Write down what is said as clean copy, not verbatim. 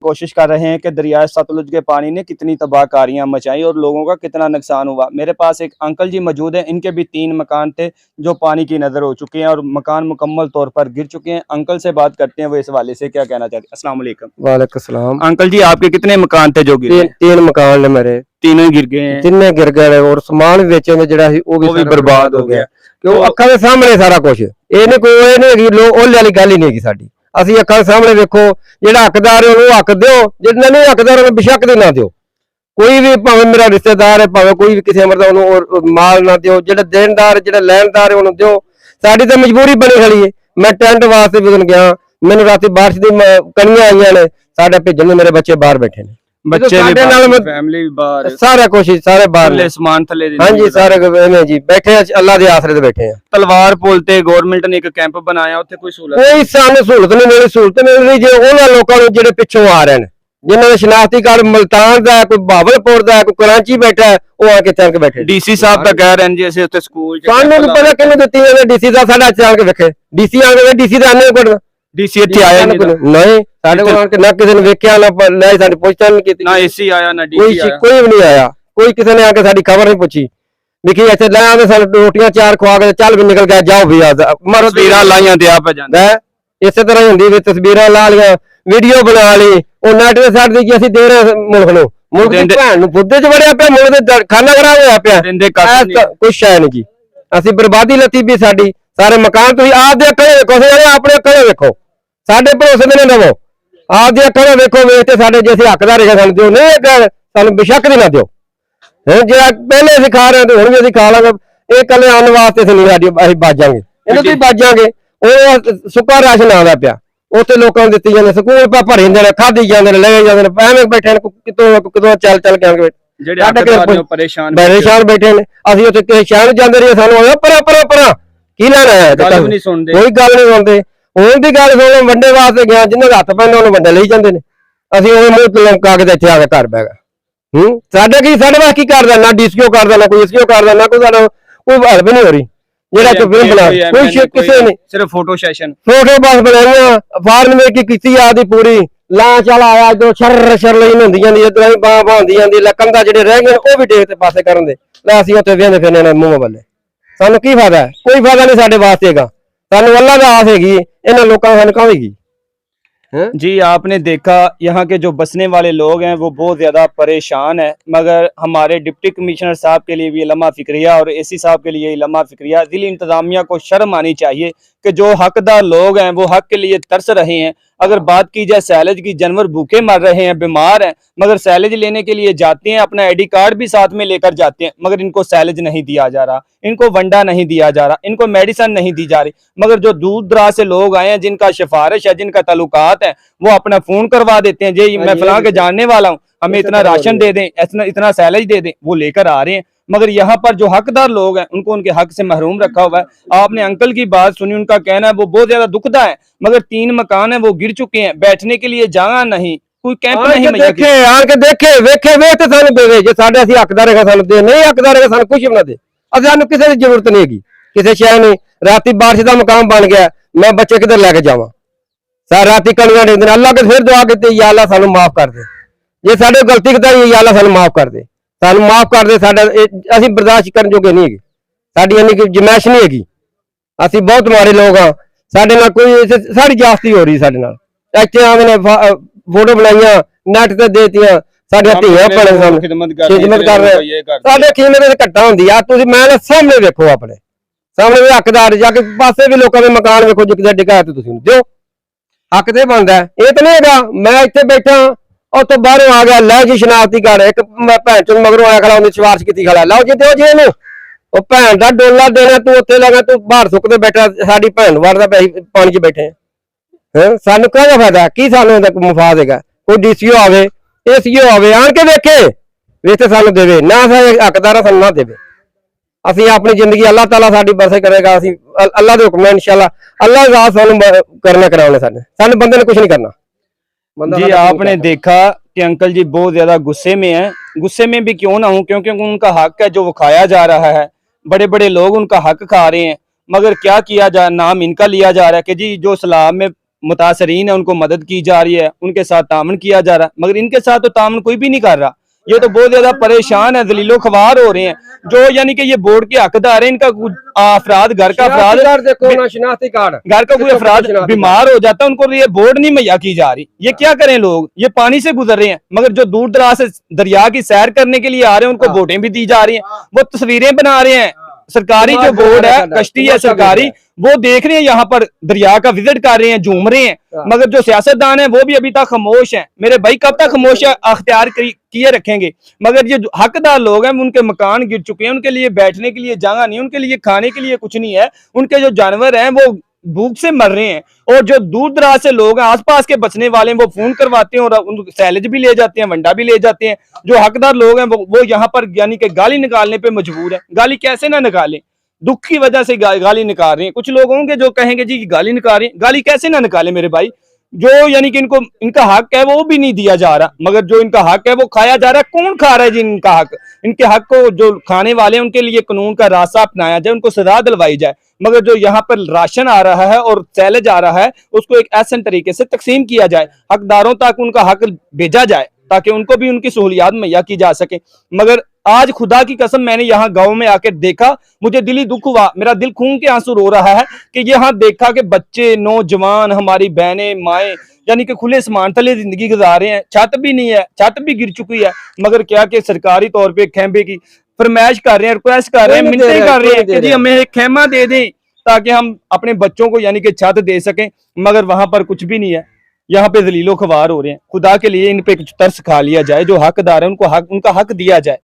कोशिश कर रहे हैं कि दरिया सतलुज के पानी ने कितनी तबाहकारियां मचाई और लोगों का कितना नुकसान हुआ। मेरे पास एक अंकल जी मौजूद हैं, इनके भी 3 मकान थे जो पानी की नज़र हो चुके हैं और मकान मुकम्मल तौर पर गिर चुके हैं। अंकल से बात करते हैं, वो इस हवाले से क्या कहना चाहते हैं। अस्सलाम वालेकुम। वालेकुम सलाम। अंकल जी, आपके कितने मकान थे जो गिरे? तीन मकान ने मेरे, तीनों ही गिर गए हैं। तिन्ने गिर गए और समान बेचे ने जिहड़ा सी वो भी बर्बाद हो गया। क्यों अक्खां दे सामने सारा कुछ ये नहीं कोई ये नहीं कि लोग ओले वाली गल ही नहीं की साडी। ਅਸੀਂ ਅੱਖਾਂ ਸਾਹਮਣੇ ਵੇਖੋ ਜਿਹੜਾ ਹੱਕਦਾਰ ਹੈ ਉਹਨੂੰ ਹੱਕ ਦਿਓ, ਜਿਹੜਾ ਨਹੀਂ ਹੱਕਦਾਰ ਉਹਨੂੰ ਬੇਸ਼ੱਕ ਦੇ ਨਾ ਦਿਓ। ਕੋਈ ਵੀ ਭਾਵੇਂ ਮੇਰਾ ਰਿਸ਼ਤੇਦਾਰ ਹੈ ਭਾਵੇਂ ਕੋਈ ਵੀ ਕਿਸੇ ਅਮਰ ਦਾ ਉਹਨੂੰ ਮਾਲ ਨਾ ਦਿਓ। ਜਿਹੜਾ ਦੇਣਦਾਰ ਜਿਹੜਾ ਲੈਣਦਾਰ ਹੈ ਉਹਨੂੰ ਦਿਓ। ਸਾਡੀ ਤਾਂ ਮਜਬੂਰੀ ਬਣੀ ਖੜੀ ਹੈ। ਮੈਂ ਟੈਂਟ ਵਾਸਤੇ ਵਿਗਨ ਗਿਆ, ਮੈਨੂੰ ਰਾਤੀ ਬਾਰਿਸ਼ ਦੀ ਕਣੀਆਂ ਆਈਆਂ ਨੇ, ਸਾਡੇ ਭੇਜਣ ਨੂੰ ਮੇਰੇ ਬੱਚੇ ਬਾਹਰ ਬੈਠੇ ਨੇ, बच्चे भी बाहर, फैमिली भी बाहर, सारा कुछ सारे बाहर समान थले। हाँ जी सारे जी बैठे अल्लाह के आसरे ते बैठे हैं। तलवार पुल ते गवर्नमेंट ने एक कैंप बनाया, उत्थे कोई सहूलत कोई सानू सहूलत नहीं मिली। सहूलत मिल रही जे उन्हां लोकां नूं जिहड़े पिछों आ रहे हैं, जिन्हां दा शनाख्ती कार्ड मुल्तान दा है, कोई बहावलपुर दा है, कोई कराची बैठा है, वो आके चल के बैठे। डीसी साहब दा कह रहे हैं जी असीं उत्थे स्कूल सानू नहीं पता किन्ने दित्ती है डीसी दा। साडा चल के वेखे डीसी आ गए, डीसी दा आने कोड डीसी इत्थे आया नहीं साडे कोल आके ना किसी ने वेख्या ना ले साडी पुछताछ नहीं कीती, ना एसी आया ना डीसी आया, कोई भी नहीं आया। कोई किसी ने आके साडी खबर नहीं पूछी विकी ऐसे ले आंदे सन रोटियां 4 खवा के चल भी निकल गया, जाओ भी मरो तस्वीरां लाइयां ते आप जांदे इस तरह हुंदी वी तस्वीरां ला लिया, वीडियो बना ली, ओ नेट ते छड्ड दी कि ਅਸੀਂ ਦੇ ਰਹੇ ਮੁਲਕ ਨੂੰ। ਮੁਲਕ ਦੀ ਭੈਣ ਨੂੰ ਫੁੱਦੇ ਚ ਵੜਿਆ ਪਿਆ, ਮੁਲਕ ਦੇ ਖਾਨਾ ਖਰਾਬ ਹੋਇਆ ਪਿਆ, ਕੁਛ ਸ਼ੈ ਨਹੀਂ ਜੀ। ਅਸੀਂ ਬਰਬਾਦੀ ਲੱਤੀ ਵੀ ਸਾਡੀ ਸਾਰੇ ਮਕਾਨ ਤੁਸੀਂ ਆਪ ਦੇ ਅੱਖਾਂ ਵੇਖੋ, ਆਪਣੇ ਅੱਖਾਂ ਵੇਖੋ, ਸਾਡੇ ਭਰੋਸੇ ਤੇ ਨਾ ਰਹੋ। ਆਪ ਦੀ ਅੱਖਾਂ ਵੇਖੋ, ਵੇਖ ਤੇ ਸਾਡੇ ਜੇ ਅਸੀਂ ਹੱਕਦਾਰ ਹੈਗਾ ਸਾਨੂੰ ਦਿਓ, ਨਹੀਂ ਅਗਰ ਸਾਨੂੰ ਬੇਸ਼ੱਕ ਦੀ ਨਾ ਦਿਓ। ਜਿਹੜਾ ਪਹਿਲੇ ਅਸੀਂ ਖਾ ਰਹੇ ਤੇ ਹੁਣ ਵੀ ਅਸੀਂ ਖਾ ਲਾਂਗੇ। ਇਹ ਕੱਲੇ ਆਉਣ ਵਾਸਤੇ ਅਸੀਂ ਨਹੀਂ, ਸਾਡੀ ਅਸੀਂ ਬਾਜਾਂਗੇ ਇਹਨੂੰ ਤੁਸੀਂ ਬਾਜਾਂਗੇ। ਉਹ ਸੁੱਕਾ ਰਾਸ਼ਨ ਆਉਂਦਾ ਪਿਆ, ਉੱਥੇ ਲੋਕਾਂ ਨੂੰ ਦਿੱਤੀ ਜਾਂਦੇ, ਸਕੂਲ ਪਾ ਭਰੇ ਜਾਂਦੇ ਨੇ, ਖਾਧੀ ਜਾਂਦੇ ਨੇ, ਲੈ ਜਾਂਦੇ ਨੇ, ਐਵੇਂ ਬੈਠੇ ਨੇ ਕਿਤੋਂ ਚੱਲ ਕੇ ਆਣਗੇ ਪਰੇਸ਼ਾਨ ਬੈਠੇ ਨੇ। ਅਸੀਂ ਉੱਥੇ ਕਿਸੇ ਸ਼ਹਿਰ ਜਾਂਦੇ ਰਹੇ, ਸਾਨੂੰ ਪਰਾਂ ਕੀ ਲੈਣਾ ਹੈ, ਕੋਈ ਗੱਲ ਨਹੀਂ ਸੁਣਦੇ। ਹੁਣ ਦੀ ਗੱਲ ਸੁਣ, ਵੰਡੇ ਵਾਸਤੇ ਗਿਆ, ਜਿੰਨੇ ਦਾ ਹੱਥ ਪੈਂਦਾ ਉਹਨੂੰ ਵੰਡੇ ਲਈ ਜਾਂਦੇ ਨੇ। ਅਸੀਂ ਉਹ ਮੂੰਹ ਲਮਕਾ ਕੇ ਇੱਥੇ ਆ ਕੇ ਘਰ ਬਹਿ ਗਏ। ਸਾਡੇ ਵਾਸਤੇ ਕੀ ਕਰਦਾ, ਨਾ ਡੀਸੀਓ ਕਰਦਾ, ਨਾ ਕੋਈ ਐਸਪੀਓ ਕਰਦਾ, ਨਾ ਕੋਈ ਸਾਡਾ ਕੋਈ ਹੱਲ ਵੀ ਨਹੀਂ ਹੋ ਰਹੀ। ਜਿਹੜਾ ਫਿਲਮ ਬਣਾ ਕੋਈ ਕਿਸੇ ਨੇ ਸਿਰਫ ਫੋਟੋ ਬਸ ਬਣਾਈਆਂ, ਫਾਰਮ ਕੀ ਕੀਤੀ ਆਦੀ ਪੂਰੀ ਲਾਂ ਚੱਲ ਆਇਆ, ਜਦੋਂ ਸ਼ਰ ਲਈ ਹੁੰਦੀ ਜਾਂਦੀ, ਇਧਰ ਹੀ ਬਾਂ ਹੁੰਦੀ ਜਾਂਦੀ, ਕੰਧਾਂ ਜਿਹੜੇ ਰਹਿ ਗਏ ਉਹ ਵੀ ਡੇਕ ਤੇ ਪਾਸੇ ਕਰਨ ਦੇ। ਲੈ ਅਸੀਂ ਉੱਥੇ ਵੇਂਦੇ ਫਿਰਨੇ ਨੇ ਮੂੰਹ ਵੱਲੇ, ਸਾਨੂੰ ਕੀ ਫਾਇਦਾ? ਕੋਈ ਫਾਇਦਾ ਨਹੀਂ ਸਾਡੇ ਵਾਸਤੇ ਹੈਗਾ। ਸਾਨੂੰ ਅੱਲਾ ਦਾ ਆਸ हैगी, इन्होंने लोगों को कहेगी। जी आपने देखा यहाँ के जो बसने वाले लोग हैं वो बहुत ज़्यादा परेशान है, मगर हमारे डिप्टी कमिश्नर साहब के लिए भी लम्हा फिक्रिया और एसी साहब के लिए लम्हा फिक्रिया। ज़िली इंतज़ामिया को शर्म आनी चाहिए कि जो हकदार लोग हैं वो हक के लिए तरस रहे हैं। अगर बात की जाए सैलज की, जानवर भूखे मर रहे हैं, बीमार हैं, मगर सैलज लेने के लिए जाते हैं, अपना आईडी कार्ड भी साथ में लेकर जाते हैं, मगर इनको सैलज नहीं दिया जा रहा, इनको वंडा नहीं दिया जा रहा, इनको मेडिसिन नहीं दी जा रही। मगर जो दूर दराज से लोग आए हैं, जिनका सिफारिश है, जिनका ताल्लुकात है, वो अपना फोन करवा देते हैं, जी मैं फलां के जानने वाला हूँ, हमें इतना राशन दे दें, इतना सैलज दे दें, वो लेकर आ रहे हैं। मगर यहाँ पर जो हकदार लोग हैं उनको उनके हक से महरूम रखा हुआ है। आपने अंकल की बात सुनी, उनका कहना है वो बहुत ज्यादा दुखदा है, मगर 3 मकान है वो गिर चुके हैं, बैठने के लिए जगह नहीं, कोई कैंप नहीं। देखे आन के देखे वेखे वे तो सानू देवे, जे साडे असि हकदार है सानू दे, नहीं हकदार है सानू कुछ भी ना दे। असि सानू किसी की जरूरत नहीं हैगी, किसी शय नहीं। राती बारिश का मकान बन गया, मैं बच्चे किधर लेके जावां? सारा राती कणियां देंदे ने, अल्लाह के फिर दुआ कीती, या अल्लाह सानू माफ कर दे, जे साडे गलती कीती या अल्लाह सानू माफ कर दे, सानू माफ कर दे। साडा असीं बर्दाश्त करन जोगे नहीं हैगे, साडी इन्नी की जमैश नहीं हैगी। असीं बहुत माड़े लोग हाँ, साडे नाल कोई साडी जास्ती हो रही, साडे नाल इत्थे आंदे ने फोटो बनाइयां नैट ते देतियां, साडे धीआं भैणां सानू खिदमत कर रहे, साडे कीमत ते घट्टा हुंदी आ। तुसीं मैं सामने देखो, अपने सामने भी हकदार जाके पासे भी लोकां दे मकान वेखो, जो किते डिगा ते तुसीं दिओ, हक ते बनदा है। इह ते नहीं हैगा मैं इत्थे बैठा और तो बाहरों आ गया, लै जी शनाख्ती कार्ड, एक भैन चों मगरों आया खड़ा, उन्हें सिफारिश की खड़ा, लो जी दो जी इहनूं, ਉਹ ਭੈਣ ਦਾ ਡੋਲਾ ਦੇਣਾ, ਤੂੰ ਉੱਥੇ ਲਗਾ, ਤੂੰ ਬਾਹਰ ਸੁੱਕਦੇ ਬੈਠਾ, ਸਾਡੀ ਭੈਣ ਵੜਦਾ ਪਾਣੀ 'ਚ ਬੈਠੇ ਹੈ। ਸਾਨੂੰ ਕਾਹਦਾ ਫਾਇਦਾ? ਕੀ ਸਾਨੂੰ ਇਹਦਾ ਮਫਾਦ ਹੈਗਾ? ਕੋਈ ਡੀਸੀਓ ਆਵੇ, ਏਸੀਓ ਆਵੇ, ਆਣ ਕੇ ਵੇਖੇ, ਵੇਖ ਸਾਨੂੰ ਦੇਵੇ, ਨਾ ਸਾਡੇ ਹੱਕਦਾਰਾਂ ਸਾਨੂੰ ਨਾ ਦੇਵੇ। ਅਸੀਂ ਆਪਣੀ ਜ਼ਿੰਦਗੀ ਅੱਲਾਹ ਤਾਲਾ ਸਾਡੀ ਬਰਸੇ ਕਰੇਗਾ, ਅਸੀਂ ਅੱਲਾਹ ਦੇ ਹੁਕਮ ਨਾਲ इंशाअल्लाह ਅੱਲਾह ਦਾ ਸਾਨੂੰ ਕਰਨਾ ਕਰਾਉਣੇ, ਸਾਨੂੰ ਬੰਦੇ ਨੇ ਕੁਝ नहीं करना। जी आपने देखा कि अंकल जी बहुत ज्यादा गुस्से में हैं। गुस्से में भी क्यों ना हूं, क्योंकि उनका हक है जो वो खाया जा रहा है, बड़े बड़े लोग उनका हक खा रहे हैं, मगर क्या किया जा, नाम इनका लिया जा रहा है कि जी जो सलाब में मुतासरीन है उनको मदद की जा रही है, उनके साथ तामन किया जा रहा है, मगर इनके साथ तो तामन कोई भी नहीं कर रहा। ये तो बहुत ज्यादा परेशान है, दलीलो खवार हो रहे हैं। जो यानी कि ये बोर्ड के हकदार हैं, इनका अफराद घर का अफराद घर का कोई अफराद बीमार हो जाता है, उनको ये बोर्ड नहीं मुहैया की जा रही। ये क्या करें लोग, ये पानी से गुजर रहे हैं, मगर जो दूर दराज से दरिया की सैर करने के लिए आ रहे हैं उनको बोटें भी दी जा रही हैं, वो तस्वीरें बना रहे हैं। सरकारी जो बोर्ड है, कश्ती है सरकारी, वो देख रहे हैं, यहाँ पर दरिया का विजिट कर रहे हैं, झूम रहे हैं, मगर जो सियासतदान है वो भी अभी तक खामोश हैं। मेरे भाई कब तक खामोश अख्तियार किए रखेंगे? मगर ये जो हकदार लोग हैं उनके मकान गिर चुके हैं, उनके लिए बैठने के लिए जगह नहीं, उनके लिए खाने के लिए कुछ नहीं है, उनके जो जानवर हैं वो भूख से मर रहे हैं। और जो दूर दराज से लोग हैं, आसपास के बचने वाले हैं, वो फोन करवाते हैं और सैलेज भी ले जाते हैं, वंडा भी ले जाते हैं। जो हकदार लोग हैं वो यहाँ पर यानी कि गाली निकालने पे मजबूर है। गाली कैसे ना निकालें, दुख की वजह से गाली निकाल रहे हैं। कुछ लोग होंगे जो कहेंगे जी गाली निकाल रहे हैं, गाली कैसे ना निकाले मेरे भाई। जो यानी कि इनको इनका हक है वो भी नहीं दिया जा रहा, मगर जो इनका हक है वो खाया जा रहा है। कौन खा रहा है जी इनका हक? इनके हक को जो खाने वाले हैं उनके लिए कानून का रास्ता अपनाया जाए, उनको सजा दिलवाई जाए। मगर जो यहाँ पर राशन आ रहा है और सैलेज आ रहा है उसको एक ऐसे तरीके से तकसीम किया जाए, हकदारों तक उनका हक भेजा जाए, ताकि उनको भी उनकी सहूलियात मुहैया की जा सके। मगर आज खुदा की कसम मैंने यहाँ गांव में आकर देखा, मुझे दिली दुख हुआ, मेरा दिल खून के आंसू रो रहा है कि यहाँ देखा कि बच्चे, नौजवान, हमारी बहनें, माएं यानी कि खुले आसमान तले जिंदगी गुजार रहे हैं। छत भी नहीं है, छत भी गिर चुकी है, मगर क्या कि सरकारी तौर पे खेमे की फरमाइश कर रहे हैं, रिक्वेस्ट कर रहे हैं, मिन्नतें कर रहे हैं कि जी हमें एक खेमा दे दें ताकि हम अपने बच्चों को यानी कि छत दे सकें, मगर वहां पर कुछ भी नहीं है। यहाँ पे जलीलो खवार हो रहे हैं। खुदा के लिए इन पे कुछ तरस खा लिया जाए, जो हकदार है उनको हक, उनका हक दिया जाए।